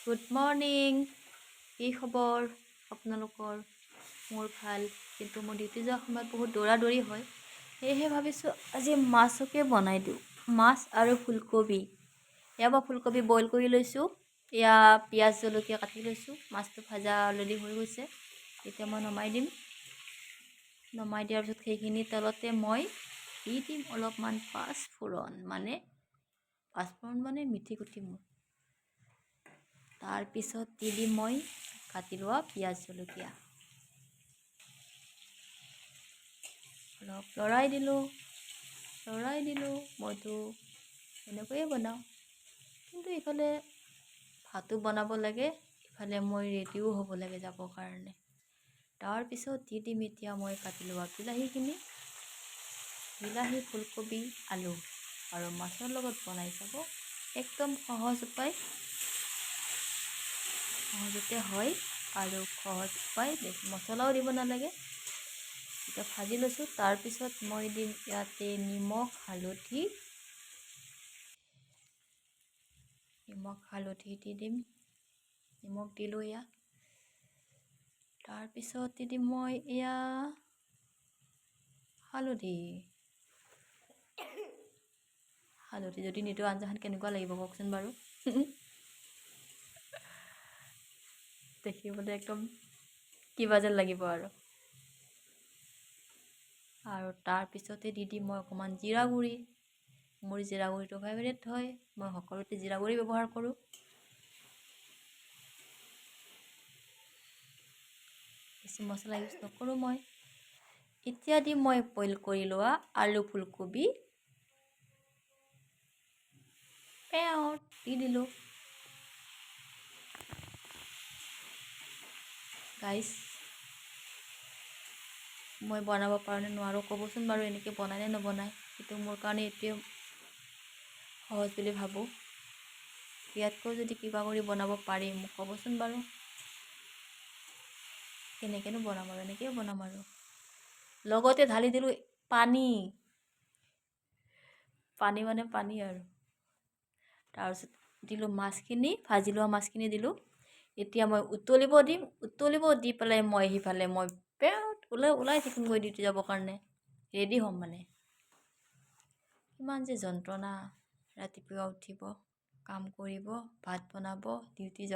Good morning. কি খবৰ আপোনালোকৰ? মোৰ ভাল, কিন্তু মোৰ ডিউটি যোৱাৰ সময়ত বহুত দৌৰা হয়। সেয়েহে ভাবিছোঁ আজি মাছকে বনাই দিওঁ। মাছ আৰু ফুলকবি। এয়া মই ফুলকবি বইল কৰি লৈছোঁ। এয়া পিঁয়াজ জলকীয়া কাটি লৈছোঁ। মাছটো ভাজা অলৰেডি হৈ গৈছে। এতিয়া মই নমাই দিম। নমাই দিয়াৰ পিছত সেইখিনি তলতে মই দি দিম অলপমান পাঁচফোৰণ মানে মিঠি গুটি মোৰ। তাৰপিছত দি দিম মই কাটি লোৱা পিঁয়াজ জলকীয়া। অলপ লৰাই দিলোঁ। মইতো এনেকৈয়ে বনাওঁ, কিন্তু ইফালে ভাতো বনাব লাগে, ইফালে মই ৰেডিও হ'ব লাগে যাবৰ কাৰণে। তাৰপিছত দি দিম এতিয়া মই কাটি লোৱা বিলাহী, ফুলকবি, আলু আৰু মাছৰ লগত বনাই চাব। একদম সহজ উপায়, সহজতে হয় আৰু সহজ উপায়। বেছি মছলাও দিব নালাগে। এতিয়া ভাজি লৈছোঁ। তাৰপিছত মই দিম ইয়াতে নিমখ হালধি দি দিম। নিমখ দিলোঁ এয়া। তাৰপিছত দি দিম মই এয়া হালধি যদি নিদিওঁ আঞ্জাখন কেনেকুৱা লাগিব কওকচোন বাৰু। দেখিবলৈ একদম কিবা যেন লাগিব আৰু তাৰপিছতে দি দিম মই অকণমান জিৰা গুড়ি। মোৰ জিৰা গুড়িটো ফেভৰেট হয়। মই সকলোতে জিৰা গুড়ি ব্যৱহাৰ কৰোঁ। বেছি মছলা ইউজ নকৰোঁ মই। এতিয়া দিম মই বইল কৰি লোৱা আলু ফুলকবি। দি দিলোঁ। গাইছ, মই বনাব পাৰোঁ নে নোৱাৰোঁ ক'বচোন বাৰু। এনেকৈ বনাই নে নবনায়, কিন্তু মোৰ কাৰণে এইটোৱে সহজ বুলি ভাবোঁ। ইয়াতকৈ যদি কিবা কৰি বনাব পাৰি মোক ক'বচোন বাৰু। কেনেকৈনো বনাম আৰু, এনেকৈয়ে বনাম আৰু। লগতে ঢালি দিলোঁ পানী আৰু। তাৰপিছত দিলোঁ মাছখিনি, ভাজি লোৱা মাছখিনি দিলোঁ। এতিয়া মই উতলিব দি পেলাই মই সিফালে ওলাই থাকিমগৈ ডিউটি যাবৰ কাৰণে। ৰেডি হ'ম মানে। কিমান যে যন্ত্ৰণা। ৰাতিপুৱা উঠিব, কাম কৰিব, ভাত বনাব, ডিউটি যাব।